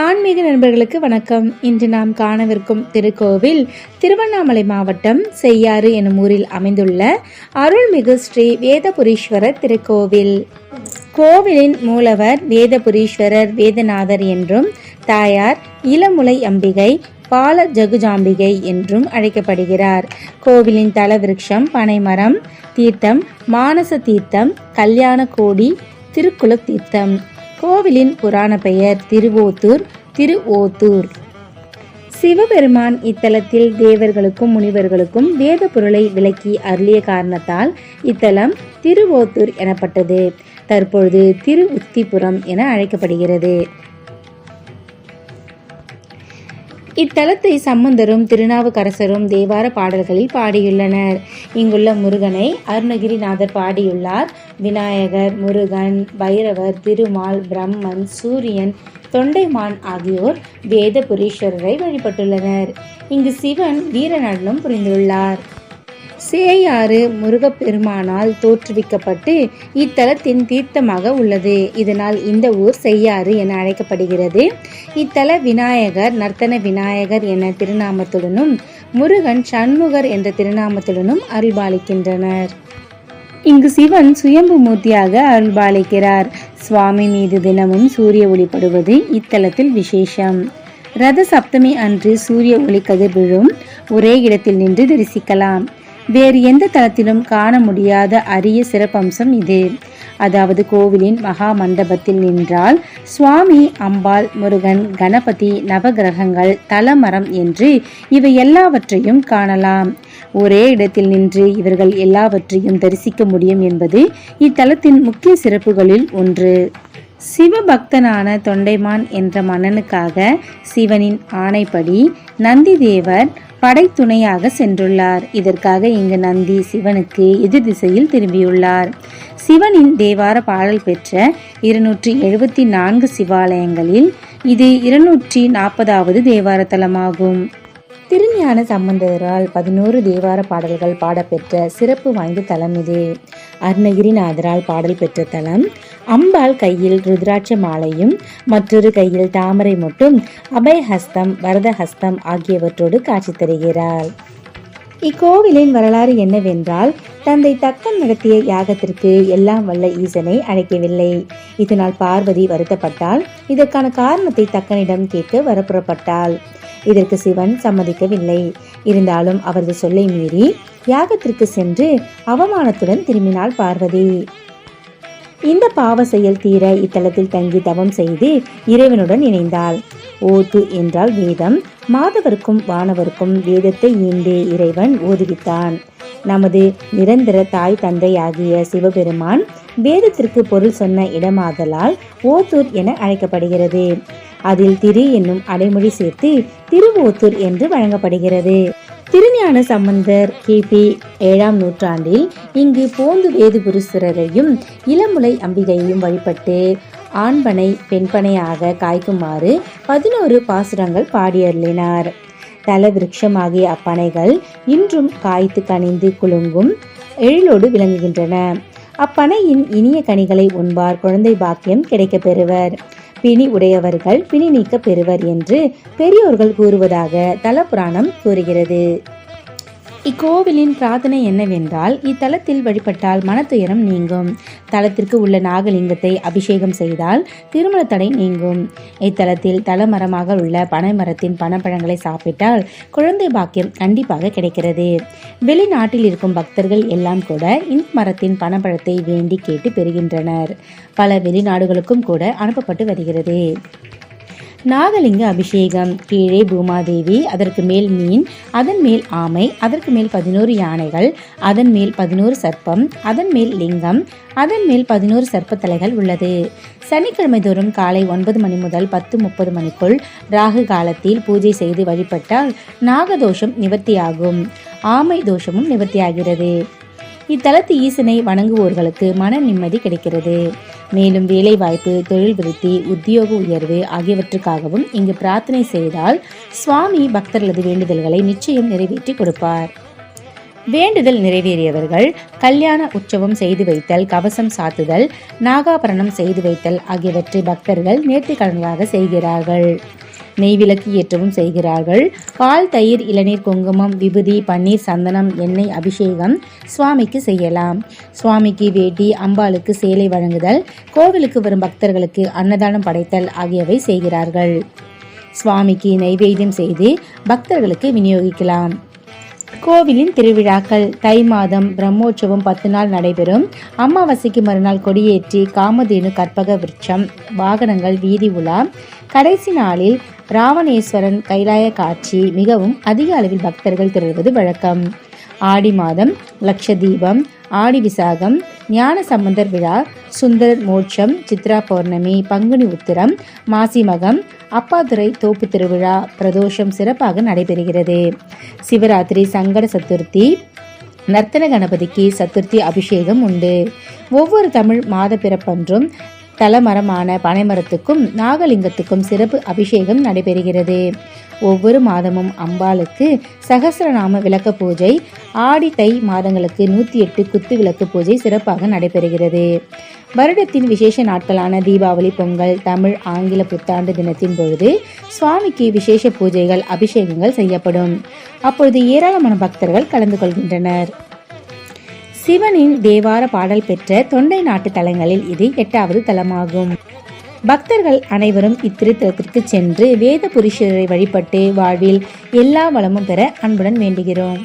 ஆன்மீக நண்பர்களுக்கு வணக்கம். இன்று நாம் காணவிருக்கும் திருக்கோவில் திருவண்ணாமலை மாவட்டம் செய்யாறு எனும் ஊரில் அமைந்துள்ள அருள்மிகு ஸ்ரீ வேதபுரீஸ்வரர் திருக்கோவில். கோவிலின் மூலவர் வேதபுரீஸ்வரர் வேதநாதர் என்றும், தாயார் இளமுலை அம்பிகை பால ஜகுஜாம்பிகை என்றும் அழைக்கப்படுகிறார். கோவிலின் தல விருட்சம் பனைமரம், தீர்த்தம் மானச தீர்த்தம், கல்யாண கோடி திருக்குல தீர்த்தம். கோவிலின் புராண பெயர் திருவோத்தூர். சிவபெருமான் இத்தலத்தில் தேவர்களுக்கும் முனிவர்களுக்கும் வேத பொருளை விளக்கி அருளிய காரணத்தால் இத்தலம் திருவோத்தூர் எனப்பட்டது. தற்பொழுது திரு உத்திபுரம் என அழைக்கப்படுகிறது. இத்தலத்தை சம்பந்தரும் திருநாவுக்கரசரும் தேவார பாடல்களில் பாடியுள்ளனர். இங்குள்ள முருகனை அருணகிரிநாதர் பாடியுள்ளார். விநாயகர், முருகன், பைரவர், திருமால், பிரம்மன், சூரியன், தொண்டைமான் ஆகியோர் வேதபுரீஸ்வரரை வழிபட்டுள்ளனர். இங்கு சிவன் வீர நடனம் புரிந்துள்ளார். சேயாறு முருகப்பெருமானால் தோற்றுவிக்கப்பட்டு இத்தலத்தின் தீர்த்தமாக உள்ளது. இதனால் இந்த ஊர் செய்யாறு என அழைக்கப்படுகிறது. இத்தல விநாயகர் நர்த்தன விநாயகர் என திருநாமத்துடனும், முருகன் சண்முகர் என்ற திருநாமத்துடனும் அருள்பாலிக்கின்றனர். இங்கு சிவன் சுயம்பு மூர்த்தியாக அருள்பாலிக்கிறார். சுவாமி மீது தினமும் சூரிய ஒளிப்படுவது இத்தலத்தில் விசேஷம். ரத சப்தமி அன்று சூரிய ஒளி கதிர் விழும் ஒரே இடத்தில் நின்று தரிசிக்கலாம். வேறு எந்த தலத்திலும் காண முடியாத அரிய சிறப்பம்சம் இது. அதாவது கோவிலின் மகா மண்டபத்தில் நின்றால் சுவாமி, அம்பாள், முருகன், கணபதி, நவகிரகங்கள், தலமரம் என்று இவை எல்லாவற்றையும் காணலாம். ஒரே இடத்தில் நின்று இவர்கள் எல்லாவற்றையும் தரிசிக்க முடியும் என்பது இத்தலத்தின் முக்கிய சிறப்புகளில் ஒன்று. சிவபக்தனான தொண்டைமான் என்ற மன்னனுக்காக சிவனின் ஆணைப்படி நந்தி தேவர் படைத்துணையாக சென்றுள்ளார். இதற்காக இங்கு நந்தி சிவனுக்கு எதிர் திசையில் திரும்பியுள்ளார். சிவனின் தேவார பாடல் பெற்ற 274 சிவாலயங்களில் இது 240வது தேவார தலமாகும். திருஞான சம்பந்தரால் 11 தேவார பாடல்கள் பாடப்பெற்ற சிறப்பு வாய்ந்த தலம் இது. அருணகிரிநாதரால் பாடல் பெற்ற தலம். அம்பாள் கையில் ருத்ராட்ச மாலையும் மற்றொரு கையில் தாமரை மொட்டும், அபயஹஸ்தம், வரதஹஸ்தம் ஆகியவற்றோடு காட்சி தருகிறாள். இக்கோவிலின் வரலாறு என்னவென்றால், தந்தை தக்கன் நடத்திய யாகத்திற்கு எல்லாம் வல்ல ஈசனை அழைக்கவில்லை. இதனால் பார்வதி வருத்தப்பட்டால் இதற்கான காரணத்தை தக்கனிடம் கேட்க வரப்புறப்பட்டாள். இதற்கு சிவன் சம்மதிக்கவில்லை. இருந்தாலும் அவரது சொல்லை மீறி யாகத்திற்கு சென்று அவமானத்துடன் திரும்பினாள் பார்வதி. இந்த பாவ செயல் தீர இத்தலத்தில் தங்கி தவம் செய்து இறைவனுடன் இணைந்தாள். ஓத்து என்றால் வேதம். மாதவருக்கும் வானவருக்கும் வேதத்தை ஈண்டு இறைவன் ஓதுவித்தான். நமது நிரந்தர தாய் தந்தை ஆகிய சிவபெருமான் வேதத்திற்கு பொருள் சொன்ன இடமாதலால் ஓத்தூர் என அழைக்கப்படுகிறது. அதில் திரு என்னும் அடைமொழி சேர்த்து திருவோத்தூர் என்று வழங்கப்படுகிறது. திருஞான சம்பந்தர் கிபி 7ஆம் நூற்றாண்டில் இங்கு போந்து வேதபுரீஸ்வரரையும் இளமுலை அம்பிகையையும் வழிபட்டு ஆண்பனை பெண்பனையாக காய்க்குமாறு 11 பாசுரங்கள் பாடியருளினார். தல விருட்சமாகிய அப்பனைகள் இன்றும் காய்த்து கனிந்து குலுங்கும் எழிலோடு விளங்குகின்றன. அப்பனையின் இனிய கனிகளை உண்பார் குழந்தை பாக்கியம் கிடைக்க பெறுவர். பிணி உடையவர்கள் பிணி நீக்க பெறுவர் என்று பெரியோர்கள் கூறுவதாக தல புராணம் கூறுகிறது. இக்கோவிலின் பிரார்த்தனை என்னவென்றால், இத்தலத்தில் வழிபட்டால் மனத்துயரம் நீங்கும். தலத்திற்கு உள்ள நாகலிங்கத்தை அபிஷேகம் செய்தால் திருமண தடை நீங்கும். இத்தலத்தில் தலமரமாக உள்ள பனைமரத்தின் பனப்பழங்களை சாப்பிட்டால் குழந்தை பாக்கியம் கண்டிப்பாக கிடைக்கிறது. வெளிநாட்டில் இருக்கும் பக்தர்கள் எல்லாம் கூட இந்த மரத்தின் பனப்பழத்தை வேண்டி கேட்டு பெறுகின்றனர். பல வெளிநாடுகளுக்கும் கூட அனுப்பப்பட்டு வருகிறது. நாகலிங்க அபிஷேகம். கீழே பூமாதேவி, அதற்கு மேல் மீன், அதன் மேல் ஆமை, அதற்கு மேல் 11 யானைகள், அதன் மேல் 11 சர்ப்பம், அதன் மேல் லிங்கம், அதன் மேல் 11 சர்ப்ப தலைகள் உள்ளது. சனிக்கிழமை தோறும் காலை 9 மணி முதல் 10:30 மணிக்குள் ராகு காலத்தில் பூஜை செய்து வழிபட்டால் நாகதோஷம் நிவர்த்தியாகும். ஆமை தோஷமும் நிவர்த்தியாகிறது. இத்தலத்து ஈசனை வணங்குவோர்களுக்கு மன நிம்மதி கிடைக்கிறது. மேலும் வேலை வாய்ப்பு, தொழில் விருத்தி, உத்தியோக உயர்வு ஆகியவற்றுக்காகவும் இங்கு பிரார்த்தனை செய்தால் சுவாமி பக்தர்களது வேண்டுதல்களை நிச்சயம் நிறைவேற்றி கொடுப்பார். வேண்டுதல் நிறைவேறியவர்கள் கல்யாண உற்சவம் செய்து வைத்தல், கவசம் சாத்துதல், நாகாபரணம் செய்து வைத்தல் ஆகியவற்றை பக்தர்கள் நேர்த்திக்கடன்களாக செய்கிறார்கள். நெய்விளக்கு ஏற்றவும் செய்கிறார்கள். பால், தயிர், இளநீர், குங்குமம், விபூதி, பன்னீர், சந்தனம், எண்ணெய் அபிஷேகம் சுவாமிக்கு செய்யலாம். சுவாமிக்கு வேட்டி, அம்பாளுக்கு சேலை வழங்குதல், கோவிலுக்கு வரும் பக்தர்களுக்கு அன்னதானம் படைத்தல் ஆகியவை செய்கிறார்கள். சுவாமிக்கு நைவேத்தியம் செய்து பக்தர்களுக்கு விநியோகிக்கலாம். கோவிலின் திருவிழாக்கள்: தை மாதம் பிரம்மோற்சவம் 10 நாள் நடைபெறும். அமாவாசைக்கு மறுநாள் கொடியேற்றி காமதேனு கற்பக விருட்சம் வாகனங்கள் வீதி உலா. கடைசி நாளில் ராவணேஸ்வரன் கைலாய காட்சி. மிகவும் அதிக அளவில் பக்தர்கள் திரள்வது வழக்கம். ஆடி மாதம் லட்சதீபம், ஆடி விசாகம், ஞான சம்பந்தர் விழா, சுந்தரர் மோட்சம், சித்ரா பௌர்ணமி, பங்குனி உத்திரம், மாசி மகம், அப்பாதுரை தோப்பு திருவிழா, பிரதோஷம் சிறப்பாக நடைபெறுகிறது. சிவராத்திரி, சங்கட சதுர்த்தி, நர்த்தன கணபதிக்கு சதுர்த்தி அபிஷேகம் உண்டு. ஒவ்வொரு தமிழ் மாத பிறப்பன்றும் தலமரமான பனைமரத்துக்கும் நாகலிங்கத்துக்கும் சிறப்பு அபிஷேகம் நடைபெறுகிறது. ஒவ்வொரு மாதமும் அம்பாளுக்கு சகஸ்ரநாம விளக்க பூஜை, ஆடி தை மாதங்களுக்கு 108 குத்து விளக்கு பூஜை சிறப்பாக நடைபெறுகிறது. வருடத்தின் விசேஷ நாட்களான தீபாவளி, பொங்கல், தமிழ், ஆங்கில புத்தாண்டு தினத்தின் பொழுது சுவாமிக்கு விசேஷ பூஜைகள், அபிஷேகங்கள் செய்யப்படும். அப்பொழுது ஏராளமான பக்தர்கள் கலந்து கொள்கின்றனர். சிவனின் தேவார பாடல் பெற்ற தொண்டை நாட்டு தலங்களில் இது 8வது தலமாகும். பக்தர்கள் அனைவரும் இத்திருத்தலத்திற்கு சென்று வேத புருஷரை வழிபட்டு வாழ்வில் எல்லா வளமும் பெற அன்புடன் வேண்டுகிறோம்.